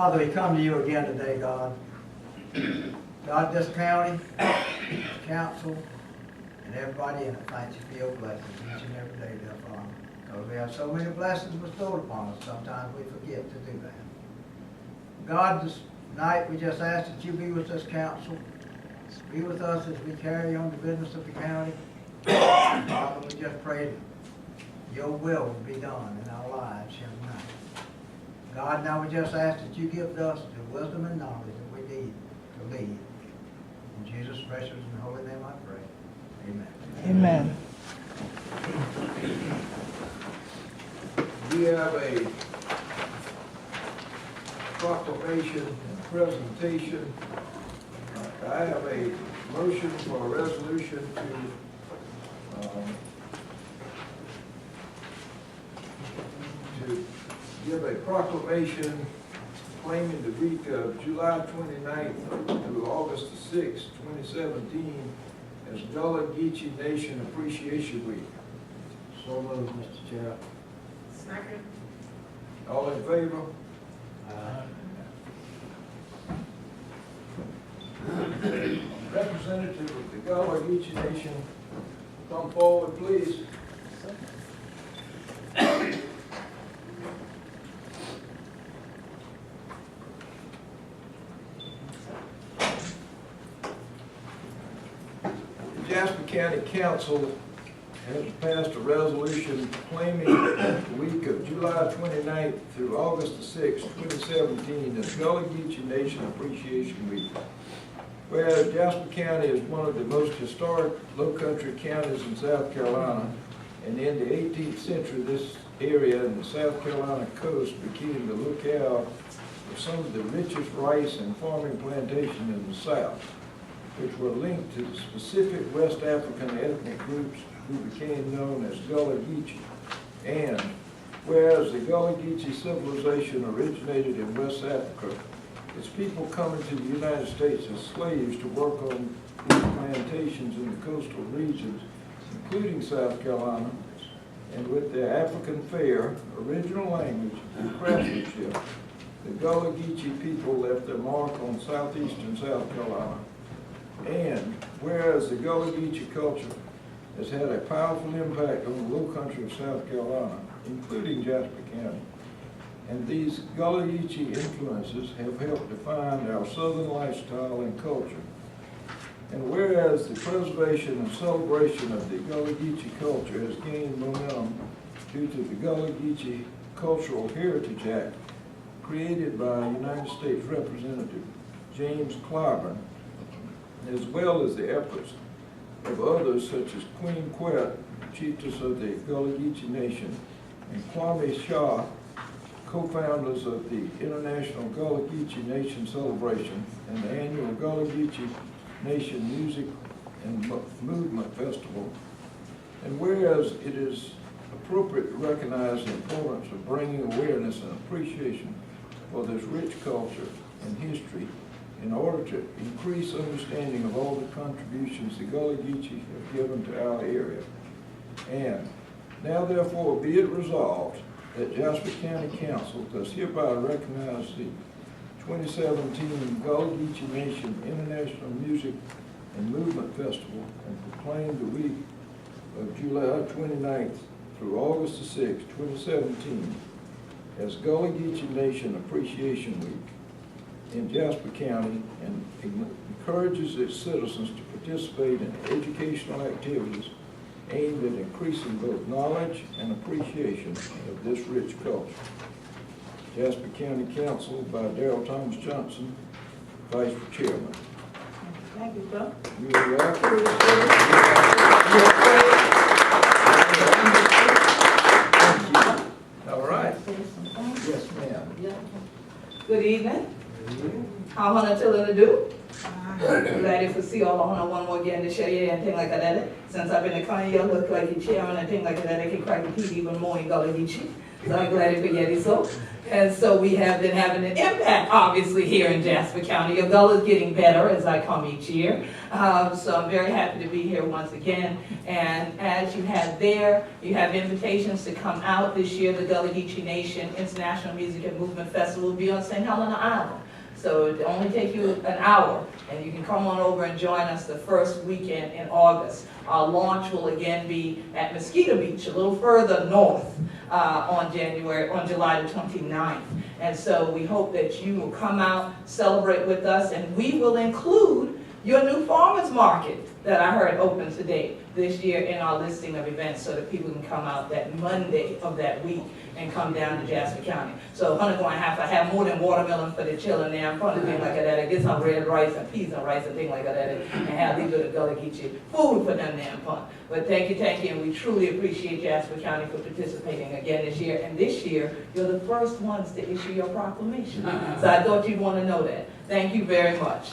Father, we come to you again today, God. God, this county, this council, and everybody in it thanks you for your blessings each and every day, dear Father. Because we have so many blessings bestowed upon us, sometimes we forget to do that. God, this night we just ask that you be with this council, be with us as we carry on the business of the county. Father, we just pray that your will be done in our lives here tonight. God, now we just ask that you give us the wisdom and knowledge that we need to lead. In Jesus' precious and holy name I pray. Amen. Amen. We have a proclamation and presentation. I have a motion for a resolution to give a proclamation claiming the week of July 29th through August the 6th, 2017 as Gullah Geechee Nation Appreciation Week. So moved, Mr. Chair. Second. All in favor? Representative of the Gullah Geechee Nation, come forward, please. The Jasper County Council has passed a resolution claiming the week of July 29th through August the 6th, 2017 as Gullah Geechee Nation Appreciation Week. Whereas Jasper County is one of the most historic low-country counties in South Carolina, and in the 18th century this area and the South Carolina coast became the locale for some of the richest rice and farming plantations in the South, which were linked to the specific West African ethnic groups who became known as Gullah Geechee. And whereas the Gullah Geechee civilization originated in West Africa, its people coming to the United States as slaves to work on these plantations in the coastal regions, including South Carolina, and with their African fare, original language, and craftsmanship, the Gullah Geechee people left their mark on southeastern South Carolina. And whereas the Gullah Geechee culture has had a powerful impact on the low country of South Carolina, including Jasper County, and these Gullah Geechee influences have helped define our southern lifestyle and culture. And whereas the preservation and celebration of the Gullah Geechee culture has gained momentum due to the Gullah Geechee Cultural Heritage Act, created by United States Representative James Clyburn, as well as the efforts of others such as Queen Quet, chiefess of the Gullah Geechee Nation, and Kwame Shah, co-founders of the International Gullah Geechee Nation Celebration and the annual Gullah Geechee Nation Music and Movement Festival. And whereas it is appropriate to recognize the importance of bringing awareness and appreciation for this rich culture and history in order to increase understanding of all the contributions the Gullah Geechee have given to our area. And now therefore be it resolved that Jasper County Council does hereby recognize the 2017 Gullah Geechee Nation International Music and Movement Festival and proclaim the week of July 29th through August the 6th, 2017 as Gullah Geechee Nation Appreciation Week in Jasper County, and encourages its citizens to participate in educational activities aimed at increasing both knowledge and appreciation of this rich culture. Jasper County Council by Darrell Thomas Johnson, Vice Chairman. Thank you, sir. You are welcome. All right. Yes, ma'am. Good evening. How Hana children to do? Glad to see all of Hana one more again to share and things like that. Since I've been in county, I look like the chairman and things like that. I can crack the heat even more in Gullah Geechee. So I'm glad for Yeti so. And so we have been having an impact, obviously, here in Jasper County. Your Gullah is getting better as I come each year. So I'm very happy to be here once again. And as you have there, you have invitations to come out this year. The Gullah Geechee Nation International Music and Movement Festival will be on St. Helena Island. So it only take you an hour, and you can come on over and join us the first weekend in August. Our launch will again be at Mosquito Beach, a little further north, on July the 29th. And so we hope that you will come out, celebrate with us, and we will include your new farmers market that I heard open today, this year, in our listing of events, so that people can come out that Monday of that week and come down to Jasper County. So Hunter going to have more than watermelon for the children there. I'm probably things like that, and get some red rice and peas and rice and things like that, and have these little Gullah Geechee food for them there in fun. But thank you, and we truly appreciate Jasper County for participating again this year. And this year, you're the first ones to issue your proclamation. So I thought you'd want to know that. Thank you very much.